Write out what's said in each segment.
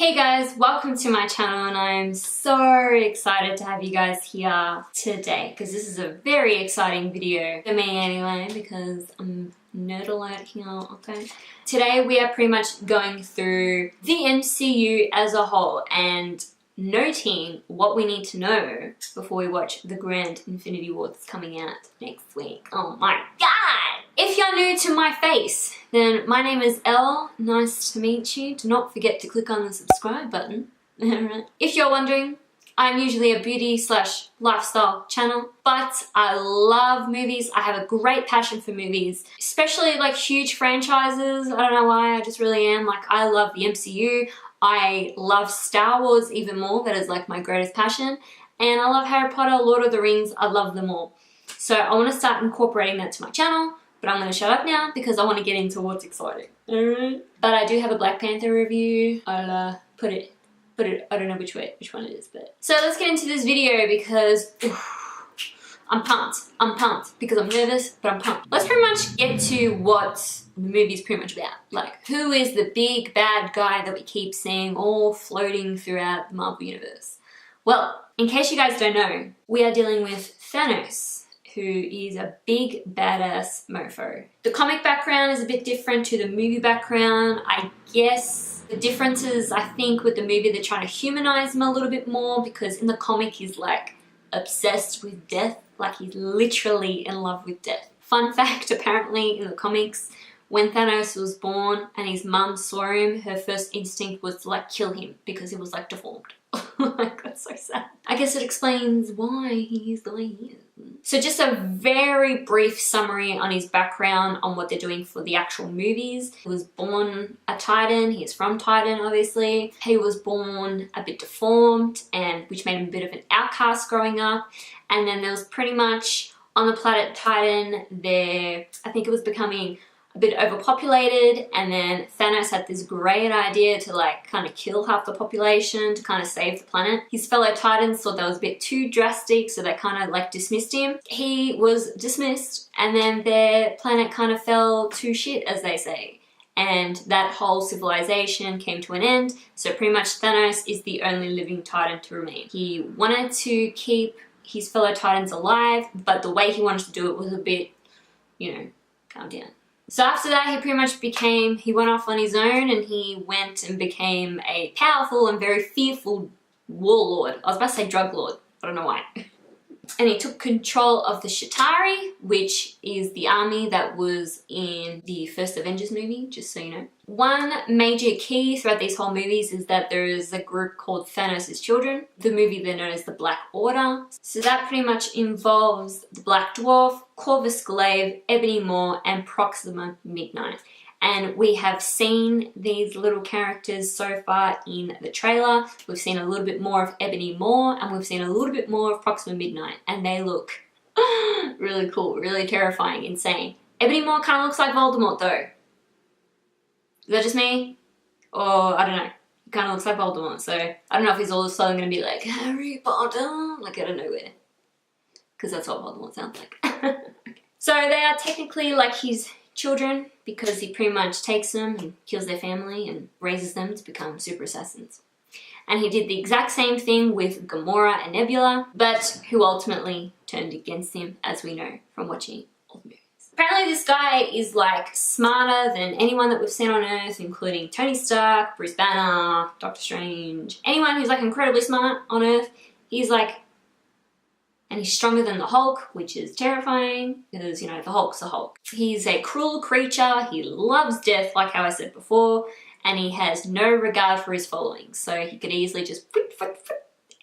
Hey guys, welcome to my channel and I'm so excited to have you guys here today because this is a very exciting video for me anyway because I'm nerd alert here, okay? Today we are pretty much going through the MCU as a whole and noting what we need to know before we watch the grand Infinity War that's coming out next week. Oh my god! If you're new to my face, then my name is Elle. Nice to meet you. Do not forget to click on the subscribe button. If you're wondering, I'm usually a beauty/lifestyle channel, but I love movies. I have a great passion for movies, especially like huge franchises. I don't know why, I just really am. Like, I love the MCU. I love Star Wars even more. That is like my greatest passion. And I love Harry Potter, Lord of the Rings. I love them all. So I want to start incorporating that to my channel. But I'm going to shut up now because I want to get into what's exciting. But I do have a Black Panther review. I'll put it, I don't know which one it is. But so let's get into this video because I'm pumped. I'm pumped because I'm nervous, but I'm pumped. Let's pretty much get to what the movie's pretty much about. Like, who is the big bad guy that we keep seeing all floating throughout the Marvel Universe? Well, in case you guys don't know, we are dealing with Thanos, who is a big badass mofo. The comic background is a bit different to the movie background. I guess the difference is, I think with the movie they're trying to humanize him a little bit more because in the comic he's like obsessed with death. Like, he's literally in love with death. Fun fact, apparently in the comics, when Thanos was born and his mum saw him, her first instinct was to like kill him because he was like deformed. Like, that's so sad. I guess it explains why he's the way he is. So just a very brief summary on his background, on what they're doing for the actual movies. He was born a Titan. He is from Titan, obviously. He was born a bit deformed, and which made him a bit of an outcast growing up. And then there was pretty much on the planet Titan, I think it was becoming a bit overpopulated, and then Thanos had this great idea to like kind of kill half the population to kind of save the planet. His fellow Titans thought that was a bit too drastic, so they kind of like dismissed him. He was dismissed, and then their planet kind of fell to shit, as they say. And that whole civilization came to an end, so pretty much Thanos is the only living Titan to remain. He wanted to keep his fellow Titans alive, but the way he wanted to do it was a bit, you know, calm down. So after that, he went off on his own and he went and became a powerful and very fearful warlord. I was about to say drug lord, I don't know why. And he took control of the Chitauri, which is the army that was in the first Avengers movie, just so you know. One major key throughout these whole movies is that there is a group called Thanos' Children. The movie they're known as the Black Order. So that pretty much involves the Black Dwarf, Corvus Glaive, Ebony Maw, and Proxima Midnight. And we have seen these little characters so far in the trailer. We've seen a little bit more of Ebony Maw and we've seen a little bit more of Proxima Midnight. And they look really cool, really terrifying, insane. Ebony Maw kind of looks like Voldemort though. Is that just me? Or I don't know. He kind of looks like Voldemort. So I don't know if he's all of a sudden going to be like, Harry Potter, like out of nowhere. Because that's what Voldemort sounds like. Okay. So they are technically like his children because he pretty much takes them and kills their family and raises them to become super assassins. And he did the exact same thing with Gamora and Nebula, but who ultimately turned against him, as we know from watching all the movies. Apparently this guy is like smarter than anyone that we've seen on Earth, including Tony Stark, Bruce Banner, Doctor Strange, anyone who's like incredibly smart on Earth. He's like, and he's stronger than the Hulk, which is terrifying because, you know, the Hulk's the Hulk. He's a cruel creature, he loves death, like how I said before, and he has no regard for his following. So he could easily just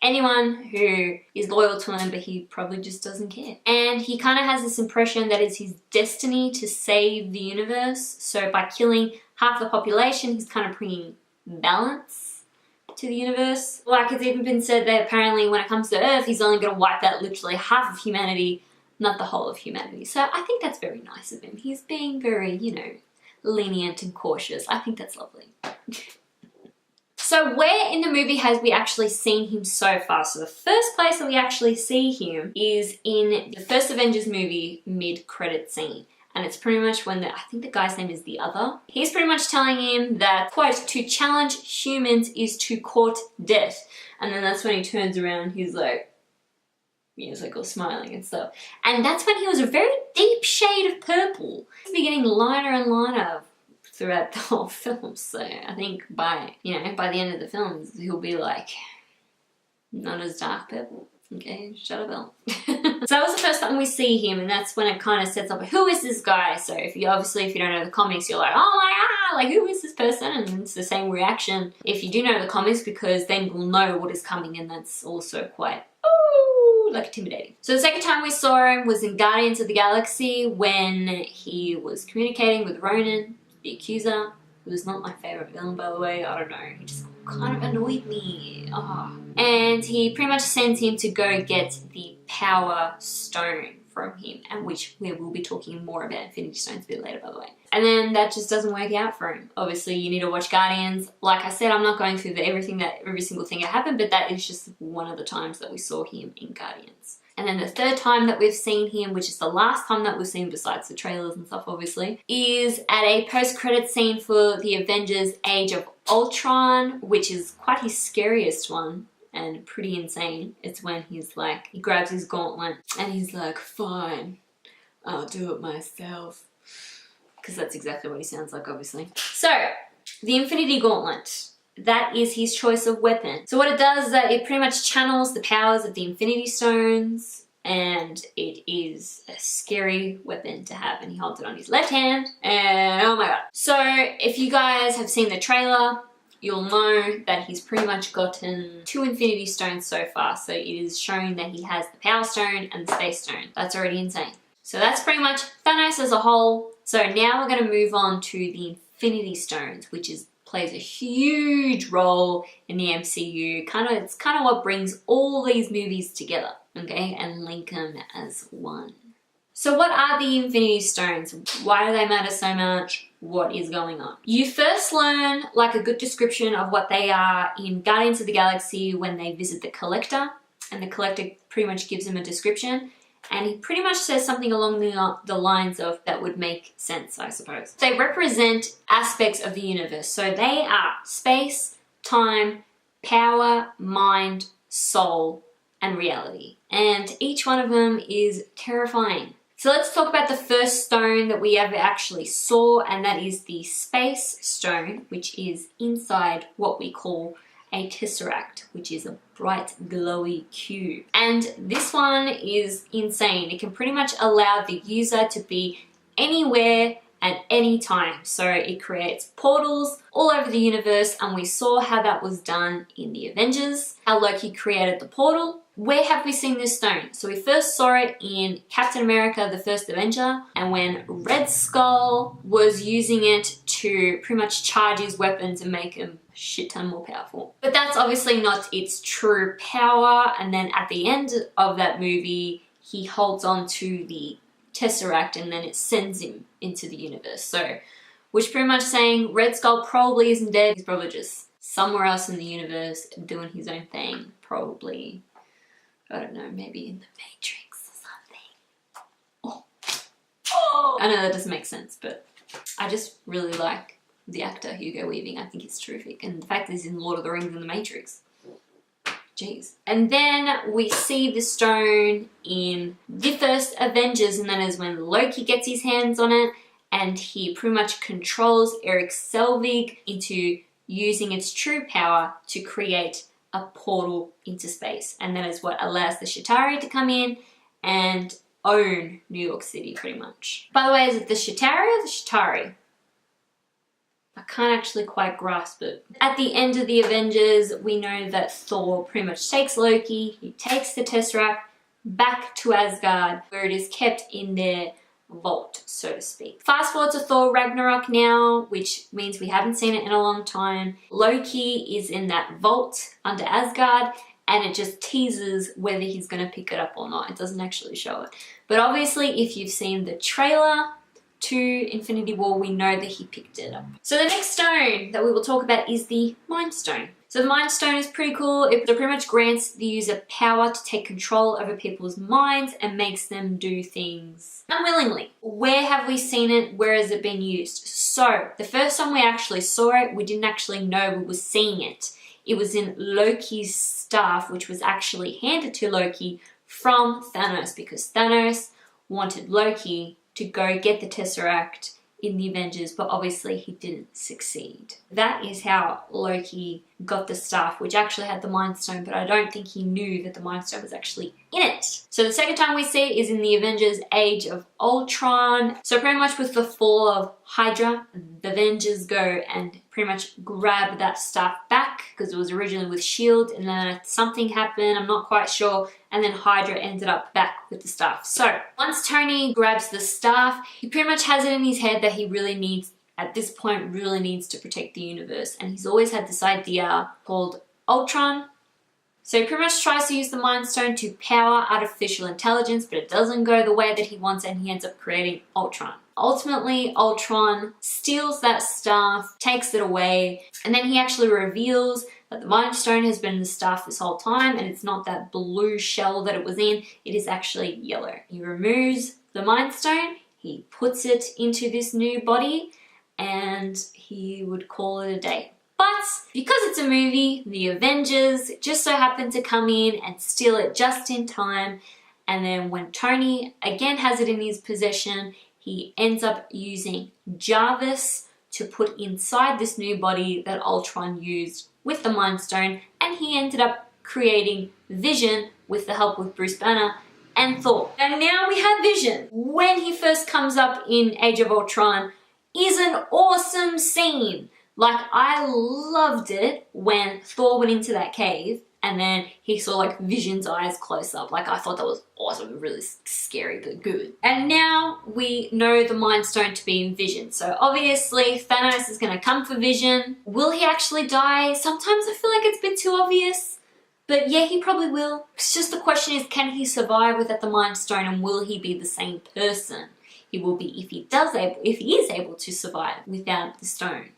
anyone who is loyal to him, but he probably just doesn't care. And he kind of has this impression that it's his destiny to save the universe. So by killing half the population, he's kind of bringing balance to the universe. Like, it's even been said that apparently when it comes to Earth, he's only going to wipe out literally half of humanity, not the whole of humanity. So I think that's very nice of him. He's being very, you know, lenient and cautious. I think that's lovely. So where in the movie has we actually seen him so far? So the first place that we actually see him is in the first Avengers movie mid-credit scene. and it's pretty much when I think the guy's name is the Other. He's pretty much telling him that, quote, to challenge humans is to court death. And then that's when he turns around, he's like all smiling and stuff. And that's when he was a very deep shade of purple. He's been getting lighter and lighter throughout the whole film. So I think by the end of the film, he'll be like, not as dark purple. Okay, shut up, Bill. So that was the first time we see him, and that's when it kind of sets up, who is this guy? So if you don't know the comics, you're like, oh my god, like who is this person? And it's the same reaction if you do know the comics, because then we'll know what is coming, and that's also quite, like intimidating. So the second time we saw him was in Guardians of the Galaxy when he was communicating with Ronan, the Accuser, who was not my favorite villain, by the way. I don't know, he just kind of annoyed me. And he pretty much sends him to go get the Power Stone from him, and which we will be talking more about Infinity Stones a bit later, by the way. And then that just doesn't work out for him. Obviously, you need to watch Guardians. Like I said, I'm not going through every single thing that happened, but that is just one of the times that we saw him in Guardians. And then the third time that we've seen him, which is the last time that we've seen besides the trailers and stuff obviously, is at a post-credit scene for the Avengers Age of Ultron, which is quite his scariest one and pretty insane. It's when he's like, he grabs his gauntlet and he's like, fine, I'll do it myself. Because that's exactly what he sounds like, obviously. So, the Infinity Gauntlet. That is his choice of weapon. So what it does is that it pretty much channels the powers of the Infinity Stones, and it is a scary weapon to have, and he holds it on his left hand, and oh my god. So if you guys have seen the trailer, you'll know that he's pretty much gotten 2 Infinity Stones so far. So it is showing that he has the Power Stone and the Space Stone. That's already insane. So that's pretty much Thanos as a whole. So now we're going to move on to the Infinity Stones, which plays a huge role in the MCU. It's kind of what brings all these movies together, okay, and link them as one. So what are the Infinity Stones? Why do they matter so much? What is going on? You first learn like a good description of what they are in Guardians of the Galaxy when they visit the Collector, and the Collector pretty much gives them a description. And he pretty much says something along the lines of that would make sense, I suppose. They represent aspects of the universe. So they are space, time, power, mind, soul, and reality. And each one of them is terrifying. So let's talk about the first stone that we ever actually saw, and that is the Space Stone, which is inside what we call a tesseract, which is a bright glowy cube. And this one is insane. It can pretty much allow the user to be anywhere at any time. So it creates portals all over the universe, and we saw how that was done in the Avengers, how Loki created the portal. Where have we seen this stone? So we first saw it in Captain America, the First Avenger, and when Red Skull was using it to pretty much charge his weapons and make him a shit ton more powerful. But that's obviously not its true power, and then at the end of that movie, he holds on to the Tesseract and then it sends him into the universe. So, which pretty much saying Red Skull probably isn't dead, he's probably just somewhere else in the universe doing his own thing, probably. I don't know, maybe in the Matrix or something. Oh. I know that doesn't make sense, but I just really like the actor Hugo Weaving. I think he's terrific. And the fact that he's in Lord of the Rings and the Matrix. Jeez. And then we see the stone in the first Avengers, and that is when Loki gets his hands on it and he pretty much controls Erik Selvig into using its true power to create a portal into space, and that is what allows the Chitauri to come in and own New York City pretty much. By the way, is it the Chitauri or the Chitauri? I can't actually quite grasp it. At the end of the Avengers, we know that Thor pretty much takes Loki, he takes the Tesseract back to Asgard, where it is kept in their vault, so to speak. Fast forward to Thor Ragnarok now, which means we haven't seen it in a long time. Loki is in that vault under Asgard, and it just teases whether he's going to pick it up or not. It doesn't actually show it. But obviously, if you've seen the trailer to Infinity War, we know that he picked it up. So the next stone that we will talk about is the Mind Stone. So the Mind Stone is pretty cool. It pretty much grants the user power to take control over people's minds and makes them do things unwillingly. Where have we seen it? Where has it been used? So the first time we actually saw it, we didn't actually know we were seeing it. It was in Loki's staff, which was actually handed to Loki from Thanos, because Thanos wanted Loki to go get the Tesseract in the Avengers, but obviously he didn't succeed. That is how Loki got the staff, which actually had the Mind Stone, but I don't think he knew that the Mind Stone was actually in it. So the second time we see it is in the Avengers Age of Ultron. So pretty much with the fall of Hydra, the Avengers go and pretty much grab that staff back, because it was originally with S.H.I.E.L.D. and then something happened, I'm not quite sure, and then Hydra ended up back with the staff. So once Tony grabs the staff, he pretty much has it in his head that he really needs, at this point, really needs to protect the universe, and he's always had this idea called Ultron. So he pretty much tries to use the Mind Stone to power artificial intelligence, but it doesn't go the way that he wants, and he ends up creating Ultron. Ultimately, Ultron steals that staff, takes it away, and then he actually reveals that the Mind Stone has been in the staff this whole time, and it's not that blue shell that it was in, it is actually yellow. He removes the Mind Stone, he puts it into this new body, and he would call it a day. But because it's a movie, the Avengers just so happen to come in and steal it just in time, and then when Tony again has it in his possession, he ends up using Jarvis to put inside this new body that Ultron used with the Mind Stone, and he ended up creating Vision with the help of Bruce Banner and Thor. And now we have Vision. When he first comes up in Age of Ultron is an awesome scene. Like, I loved it when Thor went into that cave and then he saw like Vision's eyes close up. Like, I thought that was awesome, really scary but good. And now we know the Mind Stone to be in Vision. So obviously Thanos is gonna come for Vision. Will he actually die? Sometimes I feel like it's a bit too obvious, but yeah, he probably will. It's just the question is, can he survive without the Mind Stone, and will he be the same person he will be if he is able to survive without the stone?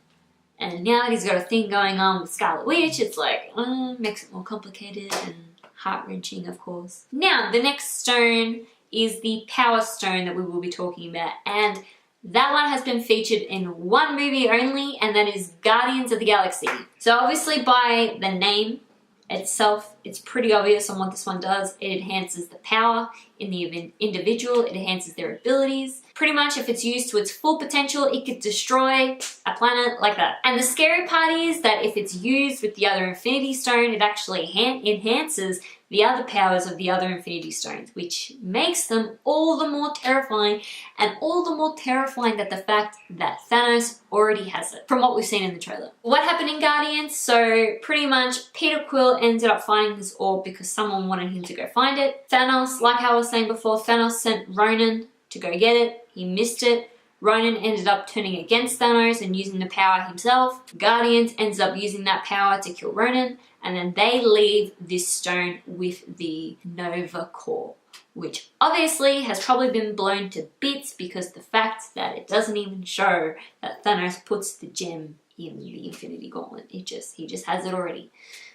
And now that he's got a thing going on with Scarlet Witch, it's like, makes it more complicated and heart-wrenching, of course. Now, the next stone is the Power Stone that we will be talking about. And that one has been featured in one movie only, and that is Guardians of the Galaxy. So obviously by the name itself, it's pretty obvious on what this one does. It enhances the power in the individual, it enhances their abilities. Pretty much if it's used to its full potential, it could destroy a planet like that. And the scary part is that if it's used with the other Infinity Stone, it actually enhances the other powers of the other Infinity Stones, which makes them all the more terrifying, and all the more terrifying that the fact that Thanos already has it, from what we've seen in the trailer. What happened in Guardians? So pretty much Peter Quill ended up finding this orb because someone wanted him to go find it. Thanos, like I was saying before, Thanos sent Ronan to go get it. He missed it. Ronan ended up turning against Thanos and using the power himself. Guardians ends up using that power to kill Ronan, and then they leave this stone with the Nova Core, which obviously has probably been blown to bits because the fact that it doesn't even show that Thanos puts the gem in the Infinity Gauntlet. He just has it already.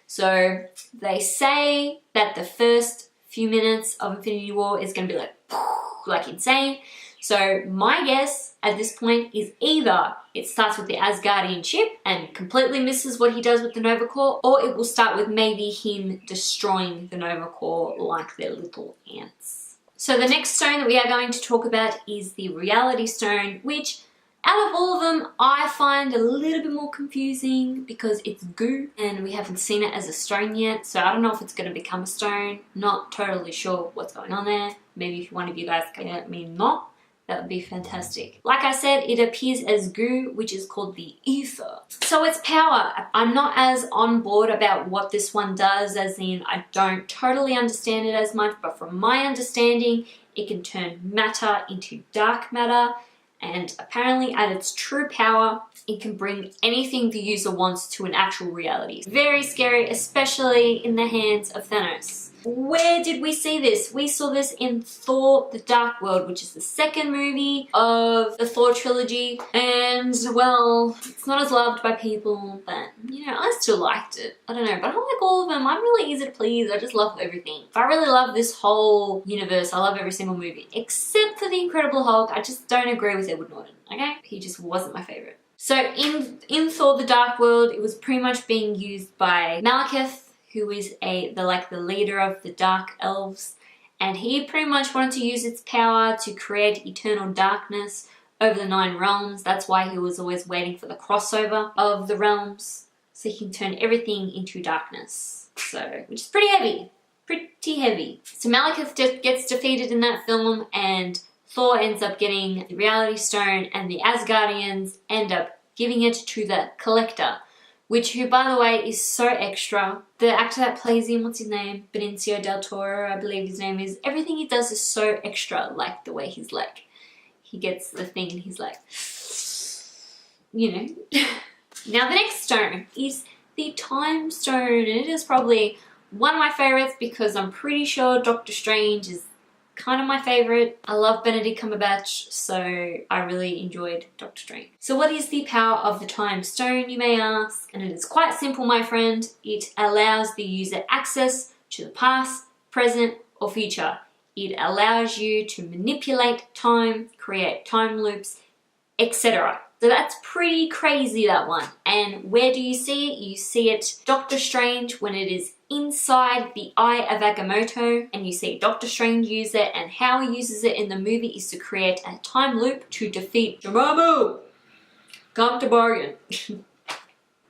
So they say that the first few minutes of Infinity War is going to be like insane. So my guess at this point is either it starts with the Asgardian ship and completely misses what he does with the Nova Core, or it will start with maybe him destroying the Nova Core like they're little ants. So the next stone that we are going to talk about is the Reality Stone, which out of all of them, I find a little bit more confusing because it's goo and we haven't seen it as a stone yet. So I don't know if it's going to become a stone. Not totally sure what's going on there. Maybe if one of you guys can let me know, that would be fantastic. Like I said, it appears as goo, which is called the ether. So its power, I'm not as on board about what this one does, as in I don't totally understand it as much, but from my understanding, it can turn matter into dark matter. And apparently at its true power, it can bring anything the user wants to an actual reality. Very scary, especially in the hands of Thanos. Where did we see this? We saw this in Thor: The Dark World, which is the second movie of the Thor trilogy. And, well, it's not as loved by people, but, you know, I still liked it. I don't know, but I like all of them. I'm really easy to please. I just love everything. I really love this whole universe. I love every single movie. Except for The Incredible Hulk. I just don't agree with Edward Norton, okay? He just wasn't my favorite. So in Thor: The Dark World, it was pretty much being used by Malekith, who is the leader of the Dark Elves, and he pretty much wanted to use its power to create eternal darkness over the 9 realms. That's why he was always waiting for the crossover of the realms, so he can turn everything into darkness. So, which is pretty heavy. Pretty heavy. So Malekith gets defeated in that film, and Thor ends up getting the Reality Stone, and the Asgardians end up giving it to the Collector, who, by the way, is so extra. The actor that plays him, what's his name? Benicio del Toro, I believe his name is. Everything he does is so extra, like the way he's like, he gets the thing and he's like, you know. Now the next stone is the Time Stone, and it is probably one of my favorites because I'm pretty sure Doctor Strange is kind of my favorite. I love Benedict Cumberbatch, so I really enjoyed Doctor Strange. So what is the power of the Time Stone, you may ask? And it is quite simple, my friend. It allows the user access to the past, present, or future. It allows you to manipulate time, create time loops, etc. So that's pretty crazy, that one. And where do you see it? You see it Doctor Strange when it is inside the eye of Agamotto, and you see Doctor Strange use it, and how he uses it in the movie is to create a time loop to defeat Dormammu. Come to bargain.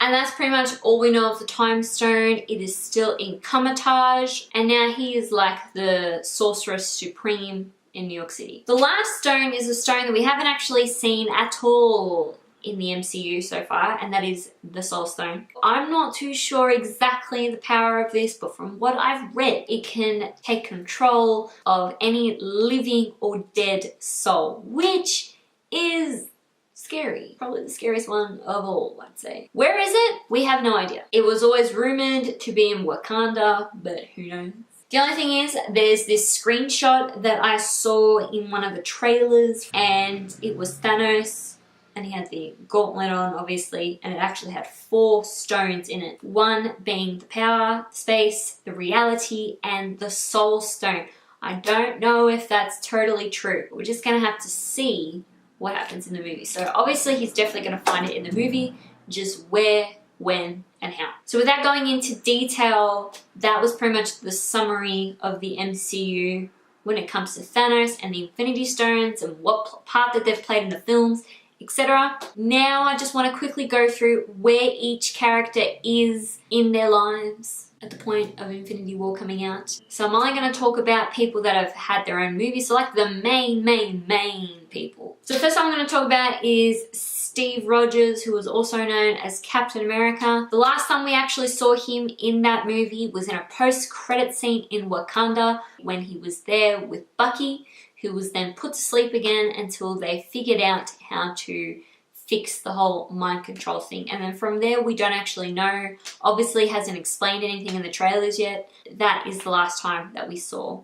And that's pretty much all we know of the Time Stone. It is still in Comatage, and now he is like the Sorceress Supreme in New York City. The last stone is a stone that we haven't actually seen at all in the MCU so far, and that is the Soul Stone. I'm not too sure exactly the power of this, but from what I've read, it can take control of any living or dead soul, which is scary. Probably the scariest one of all, I'd say. Where is it? We have no idea. It was always rumored to be in Wakanda, but who knows? The only thing is, there's this screenshot that I saw in one of the trailers, and it was Thanos, and he had the gauntlet on, obviously, and it actually had 4 stones in it. One being the power, space, the reality, and the soul stone. I don't know if that's totally true. We're just gonna have to see what happens in the movie. So obviously he's definitely gonna find it in the movie, just where, when, and how. So without going into detail, that was pretty much the summary of the MCU when it comes to Thanos and the Infinity Stones and what part that they've played in the films, etc. Now I just want to quickly go through where each character is in their lives at the point of Infinity War coming out. So I'm only going to talk about people that have had their own movies, so like the main people. So the first one I'm going to talk about is Steve Rogers, who was also known as Captain America. The last time we actually saw him in that movie was in a post-credit scene in Wakanda when he was there with Bucky, who was then put to sleep again until they figured out how to fix the whole mind control thing. And then from there, we don't actually know. Obviously hasn't explained anything in the trailers yet. That is the last time that we saw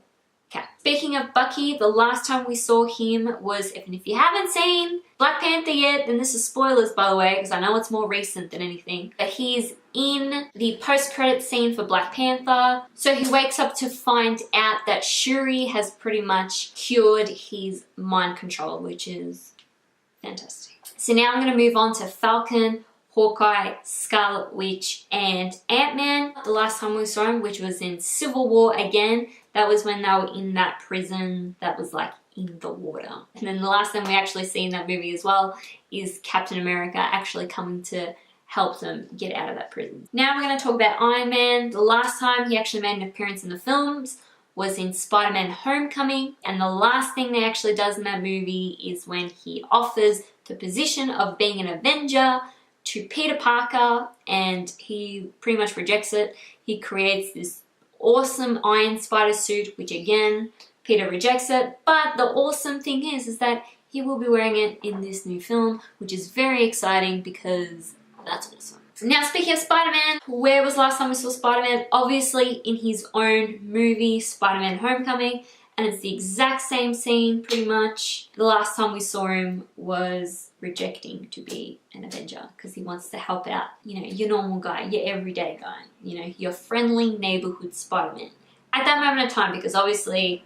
Cap. Speaking of Bucky, the last time we saw him was, and if you haven't seen Black Panther yet, then this is spoilers, by the way, because I know it's more recent than anything, but he's in the post-credit scene for Black Panther. So he wakes up to find out that Shuri has pretty much cured his mind control, which is fantastic. So now I'm going to move on to Falcon, Hawkeye, Scarlet Witch, and Ant-Man. The last time we saw him, which was in Civil War again, that was when they were in that prison that was like in the water. And then the last time we actually see in that movie as well is Captain America actually coming to help them get out of that prison. Now we're going to talk about Iron Man. The last time he actually made an appearance in the films was in Spider-Man Homecoming, and the last thing that actually does in that movie is when he offers the position of being an Avenger to Peter Parker, and he pretty much rejects it. He creates this awesome Iron Spider suit, which again, Peter rejects it, but the awesome thing is that he will be wearing it in this new film, which is very exciting because that's awesome. Now, speaking of Spider-Man, where was the last time we saw Spider-Man? Obviously in his own movie, Spider-Man Homecoming, and it's the exact same scene pretty much. The last time we saw him was rejecting to be an Avenger because he wants to help out, you know, your normal guy, your everyday guy, you know, your friendly neighborhood Spider-Man. At that moment of time, because obviously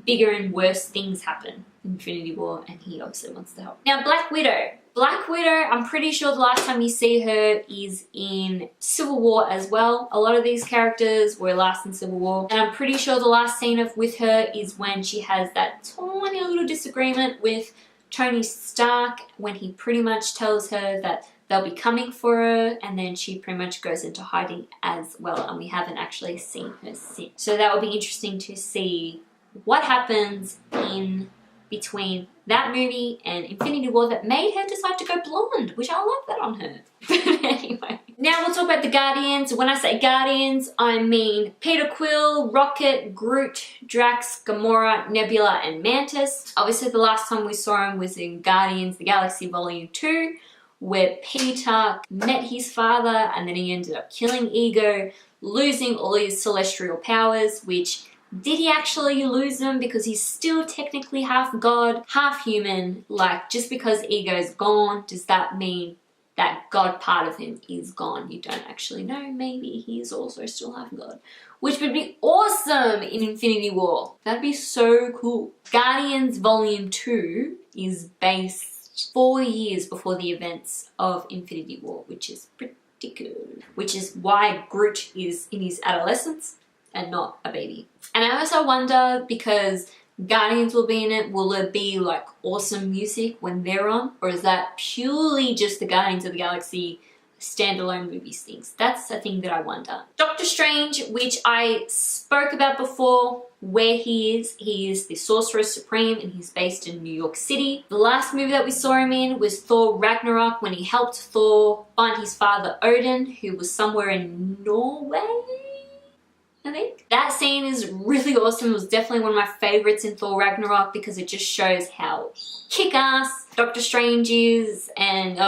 bigger and worse things happen in Infinity War, and he obviously wants to help. Now, Black Widow. Black Widow, I'm pretty sure the last time you see her is in Civil War as well. A lot of these characters were last in Civil War. And I'm pretty sure the last scene with her is when she has that tiny little disagreement with Tony Stark, when he pretty much tells her that they'll be coming for her, and then she pretty much goes into hiding as well, and we haven't actually seen her since. So that will be interesting to see what happens in between that movie and Infinity War that made her decide to go blonde, which I like that on her. But anyway, now we'll talk about the Guardians. When I say Guardians, I mean Peter Quill, Rocket, Groot, Drax, Gamora, Nebula, and Mantis. Obviously, the last time we saw him was in Guardians of the Galaxy Volume 2, where Peter met his father and then he ended up killing Ego, losing all his celestial powers, which did he actually lose them? Because he's still technically half god, half human. Like, just because Ego's gone, does that mean that god part of him is gone? You don't actually know. Maybe he is also still half god, which would be awesome in Infinity War. That'd be so cool. Guardians Volume 2 is based 4 years before the events of Infinity War, which is pretty good. Which is why Groot is in his adolescence and not a baby. And I also wonder, because Guardians will be in it, will it be like awesome music when they're on? Or is that purely just the Guardians of the Galaxy standalone movies things? That's a thing that I wonder. Doctor Strange, which I spoke about before, where he is the Sorcerer Supreme, and he's based in New York City. The last movie that we saw him in was Thor Ragnarok, when he helped Thor find his father Odin, who was somewhere in Norway, I think. That scene is really awesome. It was definitely one of my favorites in Thor Ragnarok because it just shows how kick-ass Doctor Strange is. And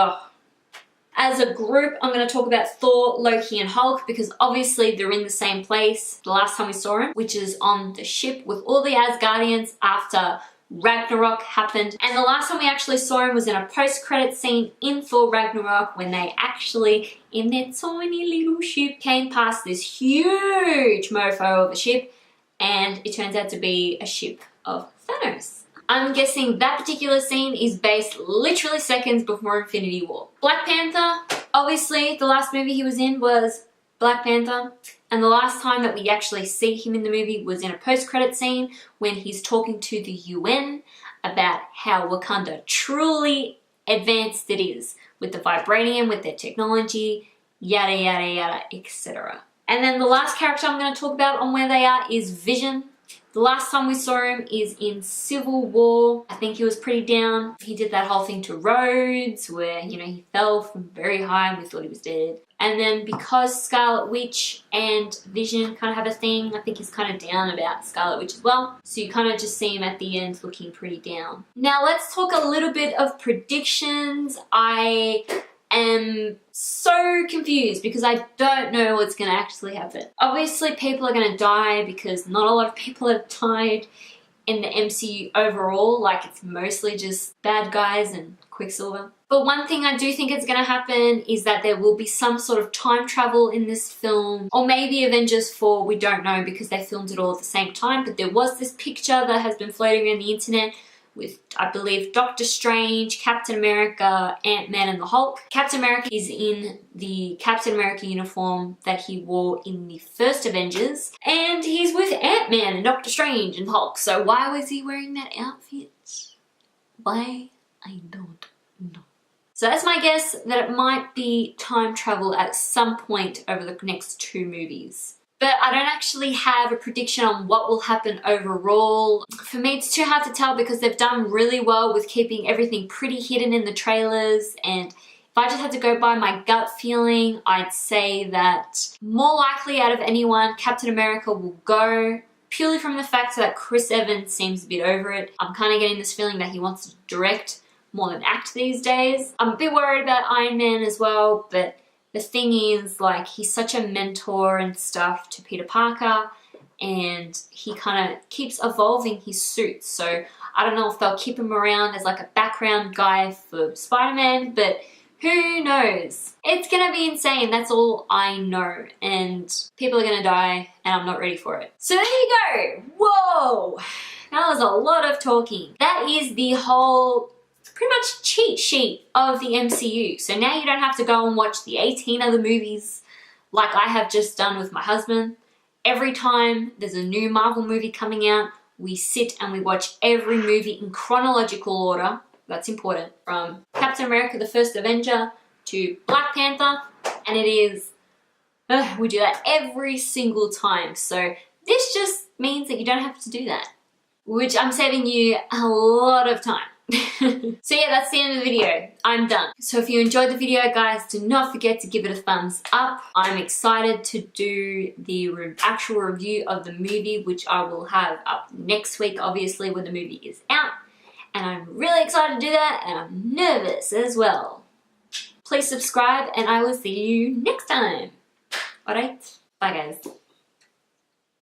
as a group, I'm going to talk about Thor, Loki, and Hulk because obviously they're in the same place the last time we saw him, which is on the ship with all the Asgardians after Ragnarok happened. And the last time we actually saw him was in a post-credit scene in Thor Ragnarok, when they actually, in their tiny little ship, came past this huge mofo of a ship, and it turns out to be a ship of Thanos. I'm guessing that particular scene is based literally seconds before Infinity War. Black Panther, obviously the last movie he was in was Black Panther, and the last time that we actually see him in the movie was in a post-credit scene when he's talking to the UN about how Wakanda truly advanced it is with the vibranium, with their technology, yada yada yada, etc. And then the last character I'm going to talk about on where they are is Vision. The last time we saw him is in Civil War. I think he was pretty down. He did that whole thing to Rhodes where, you know, he fell from very high and we thought he was dead. And then because Scarlet Witch and Vision kind of have a thing, I think he's kind of down about Scarlet Witch as well. So you kind of just see him at the end looking pretty down. Now let's talk a little bit of predictions. I am so confused because I don't know what's going to actually happen. Obviously people are going to die because not a lot of people have died in the MCU overall. Like, it's mostly just bad guys and Quicksilver. But one thing I do think is going to happen is that there will be some sort of time travel in this film. Or maybe Avengers 4, we don't know because they filmed it all at the same time. But there was this picture that has been floating around the internet with, I believe, Doctor Strange, Captain America, Ant-Man, and the Hulk. Captain America is in the Captain America uniform that he wore in the first Avengers. And he's with Ant-Man and Doctor Strange and Hulk. So why was he wearing that outfit? Why? I don't know. So that's my guess that it might be time travel at some point over the next 2 movies. But I don't actually have a prediction on what will happen overall. For me, it's too hard to tell because they've done really well with keeping everything pretty hidden in the trailers. And if I just had to go by my gut feeling, I'd say that more likely out of anyone, Captain America will go, purely from the fact that Chris Evans seems a bit over it. I'm kind of getting this feeling that he wants to direct more than act these days. I'm a bit worried about Iron Man as well, but the thing is, like, he's such a mentor and stuff to Peter Parker, and he kind of keeps evolving his suits. So I don't know if they'll keep him around as like a background guy for Spider-Man, but who knows? It's gonna be insane, that's all I know. And people are gonna die, and I'm not ready for it. So there you go. Whoa! That was a lot of talking. That is the whole pretty much cheat sheet of the MCU. So now you don't have to go and watch the 18 other movies like I have just done with my husband. Every time there's a new Marvel movie coming out, we sit and we watch every movie in chronological order. That's important. From Captain America, the First Avenger, to Black Panther, and it is, we do that every single time. So this just means that you don't have to do that, which I'm saving you a lot of time. So yeah, that's the end of the video. I'm done. So if you enjoyed the video, guys, do not forget to give it a thumbs up. I'm excited to do the actual review of the movie, which I will have up next week, obviously, when the movie is out. And I'm really excited to do that, and I'm nervous as well. Please subscribe, and I will see you next time. Alright? Bye, guys.